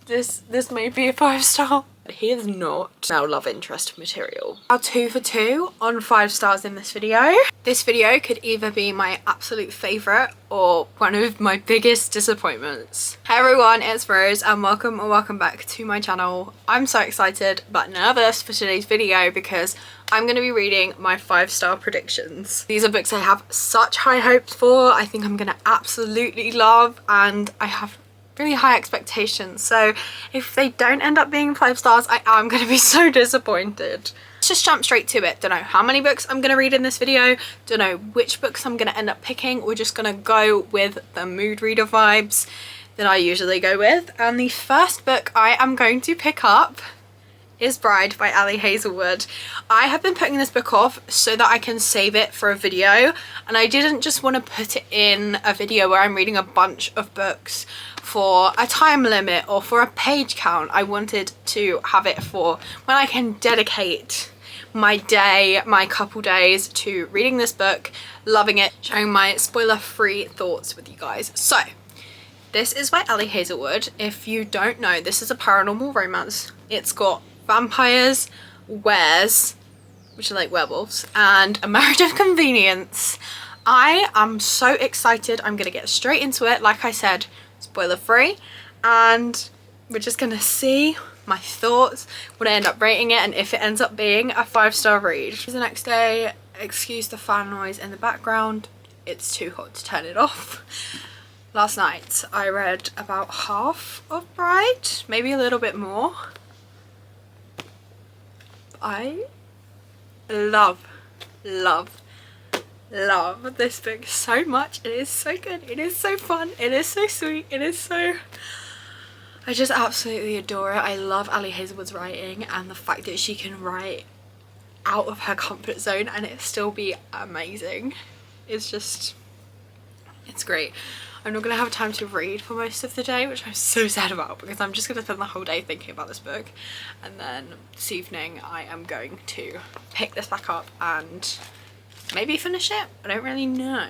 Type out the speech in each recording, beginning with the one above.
this may be a 5-star. He is not now love interest material. Our 2 for 2 on 5 stars in this video. This video could either be my absolute favourite or one of my biggest disappointments. Hey everyone, it's Rose and welcome or welcome back to my channel. I'm so excited but nervous for today's video because I'm going to be reading my 5-star predictions. These are books I have such high hopes for. I think I'm going to absolutely love, and I have really high expectations, so if they don't end up being 5 stars, I am going to be so disappointed. Let's just jump straight to it. Don't know how many books I'm going to read in this video, don't know which books I'm going to end up picking. We're just going to go with the mood reader vibes that I usually go with, and the first book I am going to pick up is Bride by Ali Hazelwood. I have been putting this book off so that I can save it for a video, and I didn't just want to put it in a video where I'm reading a bunch of books for a time limit or for a page count. I wanted to have it for when I can dedicate my day, my couple days to reading this book, loving it, sharing my spoiler-free thoughts with you guys. So this is by Ali Hazelwood. If you don't know, this is a paranormal romance. It's got vampires, wares, which are like werewolves, and a marriage of convenience. I am so excited. I'm gonna get straight into it. Like I said, spoiler free, and we're just gonna see my thoughts, what I end up rating it, and if it ends up being a 5-star read. The next day, excuse the fan noise in the background, it's too hot to turn it off. Last night I read about half of Bride, maybe a little bit more. I love this book so much. It is so good, it is so fun, it is so sweet, it is so... I just absolutely adore it. I love Ali Hazelwood's writing, and the fact that she can write out of her comfort zone and it still be amazing. It's just, it's great. I'm not going to have time to read for most of the day, which I'm so sad about because I'm just going to spend the whole day thinking about this book, and then this evening I am going to pick this back up and maybe finish it. I don't really know,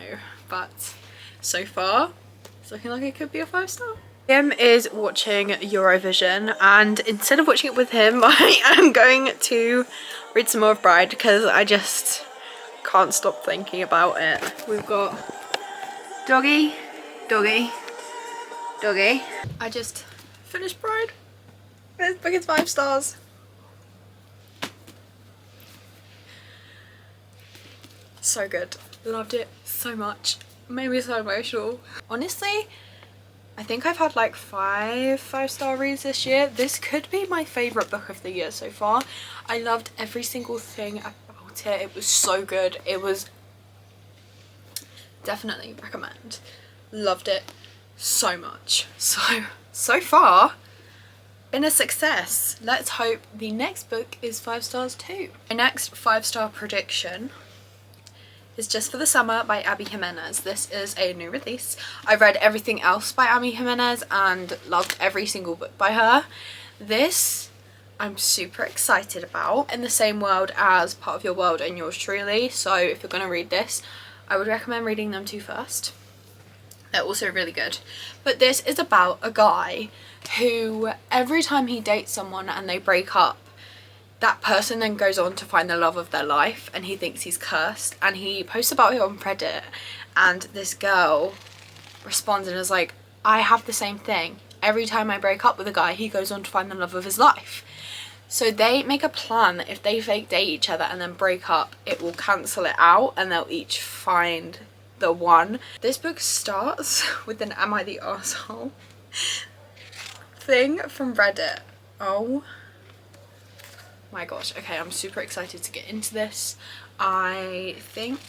but so far it's looking like it could be a 5-star. Liam is watching Eurovision, and instead of watching it with him, I am going to read some more of Bride because I just can't stop thinking about it. We've got Doggy, Doggy, Doggy. I just finished Bride. This book is 5 stars. So good. Loved it so much. Made me so emotional. Honestly, I think I've had like 5-star reads this year. This could be my favourite book of the year so far. I loved every single thing about it. It was so good. It was definitely recommend. Loved it so much. So far been a success. Let's hope the next book is 5 stars too. My next 5-star prediction is Just for the Summer by Abby Jimenez. This is a new release. I've read everything else by Abby Jimenez and loved every single book by her. This I'm super excited about. In the same world as Part of Your World and Yours Truly, so if you're going to read this, I would recommend reading them 2 first. They're also really good. But this is about a guy who every time he dates someone and they break up, that person then goes on to find the love of their life, and he thinks he's cursed, and he posts about it on Reddit, and this girl responds and is like, I have the same thing. Every time I break up with a guy, he goes on to find the love of his life. So they make a plan that if they fake date each other and then break up, it will cancel it out and they'll each find the one. This book starts with an Am I the Arsehole thing from Reddit. Oh my gosh. Okay, I'm super excited to get into this. I think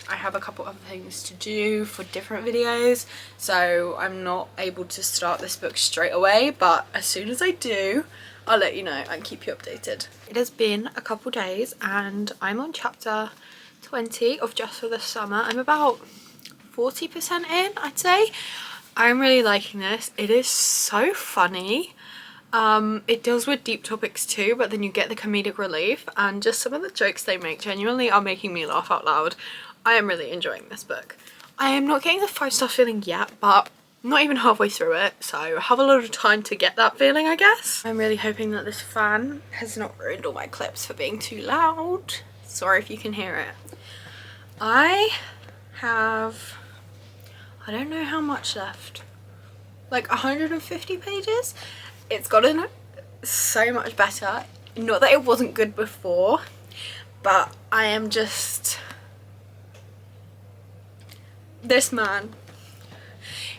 I have a couple other things to do for different videos, so I'm not able to start this book straight away, but as soon as I do, I'll let you know and keep you updated. It has been a couple days and I'm on chapter 20 of Just for the Summer. I'm about 40% in, I'd say. I'm really liking this. It is so funny. It deals with deep topics too, but then you get the comedic relief, and just some of the jokes they make genuinely are making me laugh out loud. I am really enjoying this book. I am not getting the 5-star feeling yet, but not even halfway through it, so I have a lot of time to get that feeling, I guess. I'm really hoping that this fan has not ruined all my clips for being too loud. Sorry if you can hear it. I have, I don't know how much left, like 150 pages. It's gotten so much better. Not that it wasn't good before, but I am just, this man,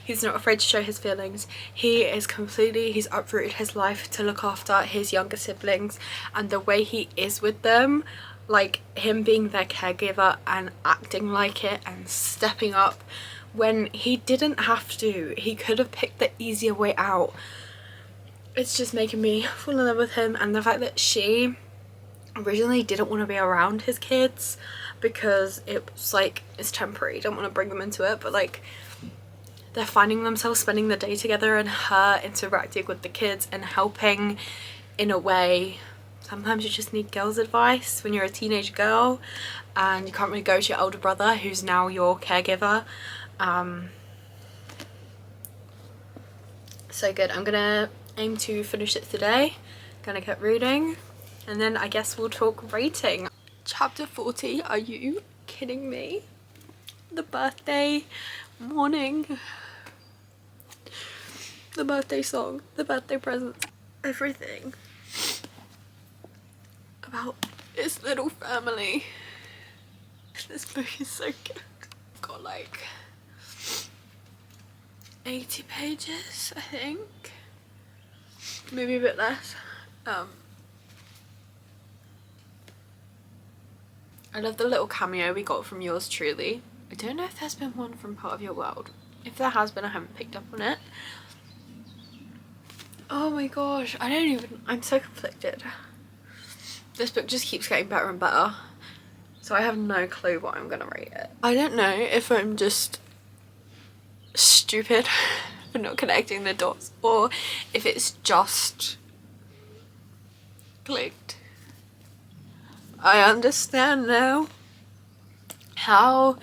he's not afraid to show his feelings. He's uprooted his life to look after his younger siblings, and the way he is with them, like him being their caregiver and acting like it and stepping up when he didn't have to. He could have picked the easier way out. It's just making me fall in love with him, and the fact that she originally didn't want to be around his kids because it was like, it's temporary, don't want to bring them into it, but like they're finding themselves spending the day together, and her interacting with the kids and helping in a way. Sometimes you just need girls' advice when you're a teenage girl and you can't really go to your older brother who's now your caregiver. So good. I'm gonna aim to finish it today. Gonna keep reading, and then I guess we'll talk rating. Chapter 40, are you kidding me? The birthday morning, the birthday song, the birthday presents, everything about this little family. This book is so good. I've got like 80 pages, I think, maybe a bit less. I love the little cameo we got from yours truly. I don't know if there's been one from Part of Your World. If there has been, I haven't picked up on it. Oh my gosh, I'm so conflicted. This book just keeps getting better and better, so I have no clue what I'm gonna rate it. I don't know if I'm just stupid for not connecting the dots, or if it's just clicked. I understand now how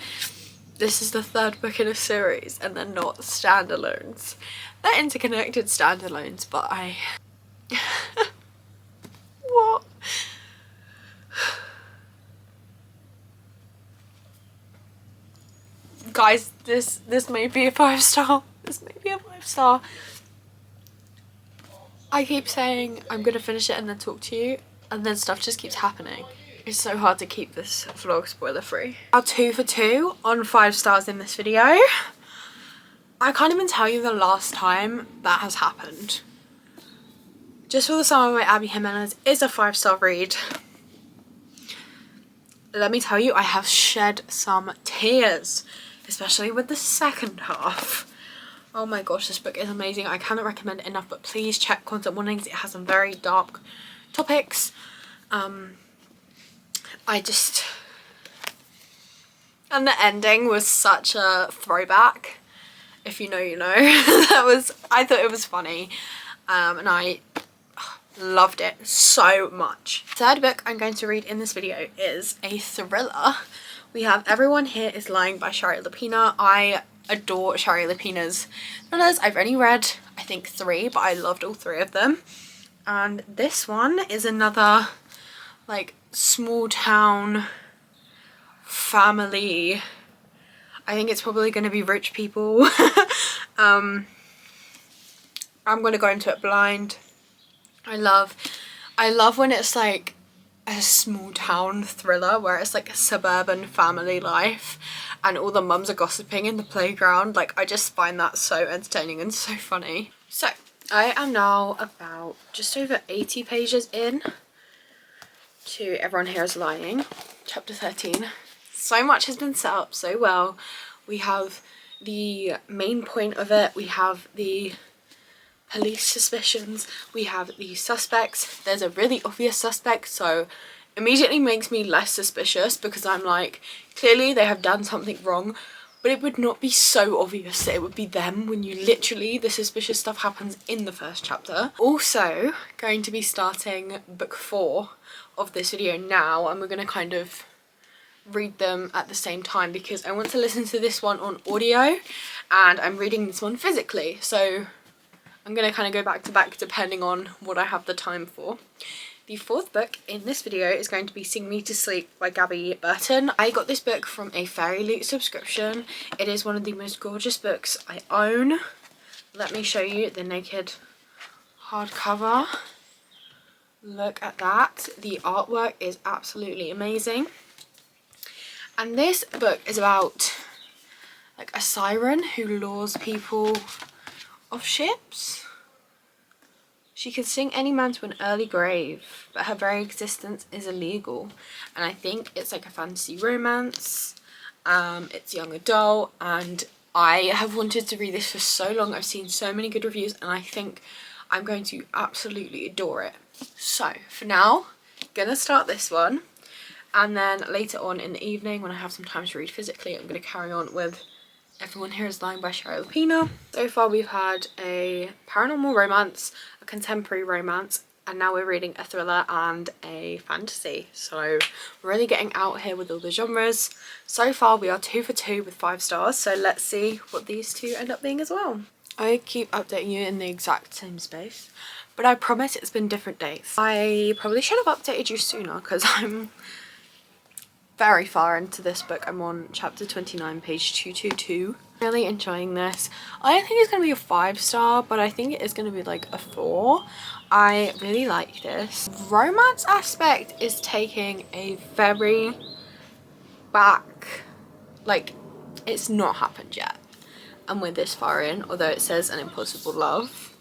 this is the third book in a series and they're not standalones. They're interconnected standalones, but what? Guys, this may be a 5-star. This may be a 5-star. I keep saying I'm gonna finish it and then talk to you, and then stuff just keeps happening. It's so hard to keep this vlog spoiler free. Our 2 for 2 on 5 stars in this video. I can't even tell you the last time that has happened. Just for the Summer by Abby Jimenez is a 5-star read. Let me tell you, I have shed some tears, especially with the second half. Oh my gosh, this book is amazing. I cannot recommend it enough, but please check Content Warnings. It has some very dark topics. And the ending was such a throwback. If you know, you know. I thought it was funny, and I loved it so much. Third book I'm going to read in this video is a thriller. We have Everyone Here Is Lying by Shari Lapena. I adore Shari Lapena's thrillers. I've only read, I think, 3, but I loved all 3 of them. And this one is another like small town family. I think it's probably going to be rich people. I'm going to go into it blind. I love when it's like a small town thriller where it's like a suburban family life and all the mums are gossiping in the playground. Like, I just find that so entertaining and so funny. So I am now about just over 80 pages in to Everyone Here Is Lying, chapter 13. So much has been set up so well. We have the main point of it, we have the police suspicions, we have the suspects. There's a really obvious suspect, so immediately makes me less suspicious because I'm like, clearly they have done something wrong, but it would not be so obvious that it would be them when you literally, the suspicious stuff happens in the first chapter. Also going to be starting book 4 of this video now, and we're going to kind of read them at the same time because I want to listen to this one on audio and I'm reading this one physically, so I'm going to kind of go back to back depending on what I have the time for. The fourth book in this video is going to be Sing Me to Sleep by Gabby Burton. I got this book from a Fairy Loot subscription. It is one of the most gorgeous books I own. Let me show you the naked hardcover. Look at that. The artwork is absolutely amazing. And this book is about like a siren who lures people off ships. She can sing any man to an early grave, but her very existence is illegal. And I think it's like a fantasy romance. It's young adult, and I have wanted to read this for so long. I've seen so many good reviews, and I think I'm going to absolutely adore it. So for now, gonna start this one, and then later on in the evening when I have some time to read physically, I'm gonna carry on with Everyone Here Is Lying by Shari Lapena. So far we've had a paranormal romance, a contemporary romance, and now we're reading a thriller and a fantasy. So we're really getting out here with all the genres. So far we are 2 for 2 with 5 stars, so let's see what these two end up being as well. I keep updating you in the exact same space, but I promise it's been different days. I probably should have updated you sooner because I'm very far into this book. I'm on chapter 29, page 222. Really enjoying this. I don't think it's going to be a 5-star, but I think it is going to be like a 4. I really like this. Romance aspect is taking a very back, like it's not happened yet. And we're this far in, although it says an impossible love.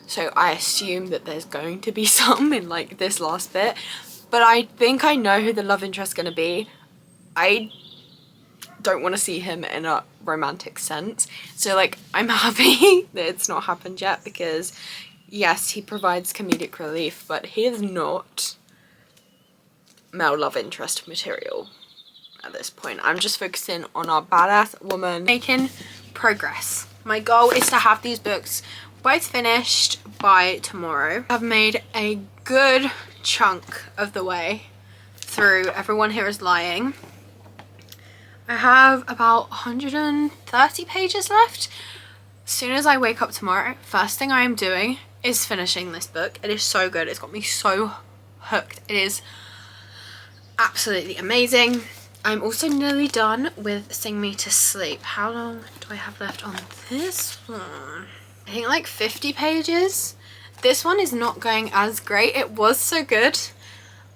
So I assume that there's going to be some in like this last bit. But I think I know who the love interest is going to be. I don't want to see him in a romantic sense. So like I'm happy that it's not happened yet, because yes, he provides comedic relief, but he is not male love interest material at this point. I'm just focusing on our badass woman making progress. My goal is to have these books both finished by tomorrow. I've made a good chunk of the way through Everyone Here Is Lying. I have about 130 pages left. As soon as I wake up tomorrow, first thing I am doing is finishing this book. It is so good. It's got me so hooked. It is absolutely amazing. I'm also nearly done with Sing Me to Sleep. How long do I have left on this one? I think like 50 pages. This one is not going as great. It was so good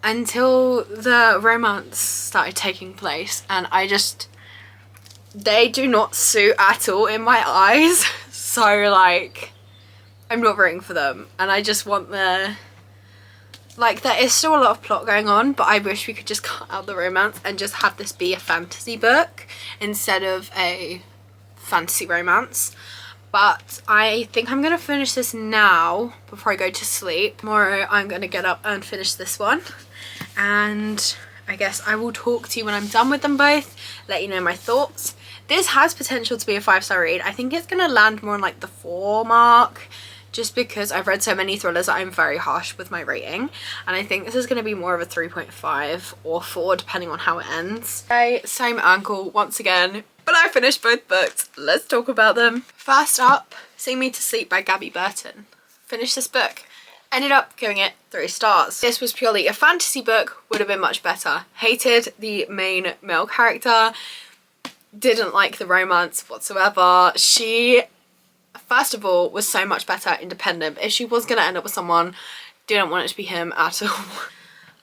until the romance started taking place, and they do not suit at all in my eyes. So like I'm not rooting for them, and I just want there is still a lot of plot going on, but I wish we could just cut out the romance and just have this be a fantasy book instead of a fantasy romance. But I think I'm going to finish this now before I go to sleep. Tomorrow I'm going to get up and finish this one. And I guess I will talk to you when I'm done with them both, let you know my thoughts. This has potential to be a 5-star read. I think it's going to land more on like the 4 mark, just because I've read so many thrillers that I'm very harsh with my rating. And I think this is going to be more of a 3.5 or 4 depending on how it ends. Okay, same ankle once again. But I finished both books. Let's talk about them. First up, Sing Me to Sleep by Gabby Burton. Finished this book. Ended up giving it 3 stars. This was purely a fantasy book, would have been much better. Hated the main male character. Didn't like the romance whatsoever. She, first of all, was so much better independent. If she was going to end up with someone, didn't want it to be him at all.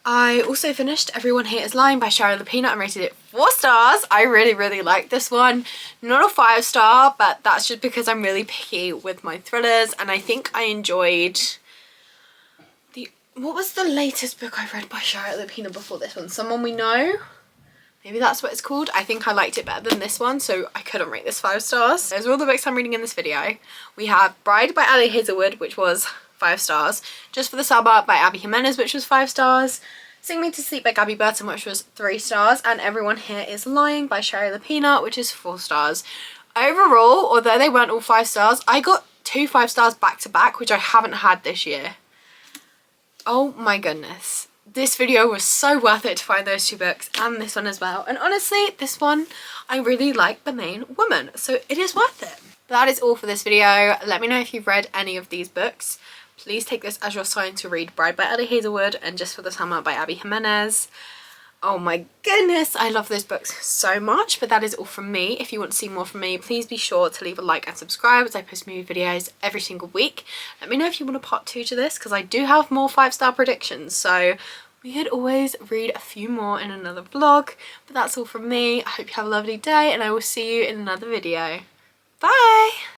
I also finished Everyone Here Is Lying by Shari Lapena and rated it 4 stars. I really liked this one. Not a 5-star, but that's just because I'm really picky with my thrillers, and I think I enjoyed what was the latest book I read by Shari Lapena before this one? Someone We Know? Maybe that's what it's called. I think I liked it better than this one, so I couldn't rate this 5 stars. Those are all the books I'm reading in this video. We have Bride by Ali Hazelwood, which was 5 stars. Just for the Summer by Abby Jimenez, which was 5 stars. Sing Me to Sleep by Gabby Burton, which was 3 stars. And Everyone Here Is Lying by Shari Lapena, which is 4 stars. Overall, although they weren't all 5 stars, I got 2 5 stars back to back, which I haven't had this year. Oh my goodness. this video was so worth it to find those 2 books and this one as well. And honestly, this one, I really like the main woman, so it is worth it. But that is all for this video. Let me know if you've read any of these books. Please take this as your sign to read Bride by Ellie Hazelwood and Just for the Summer by Abby Jimenez. Oh my goodness, I love those books so much. But that is all from me. If you want to see more from me, please be sure to leave a like and subscribe, as I post movie videos every single week. Let me know if you want a part 2 to this, because I do have more 5-star predictions, so we could always read a few more in another vlog. But that's all from me. I hope you have a lovely day, and I will see you in another video. Bye!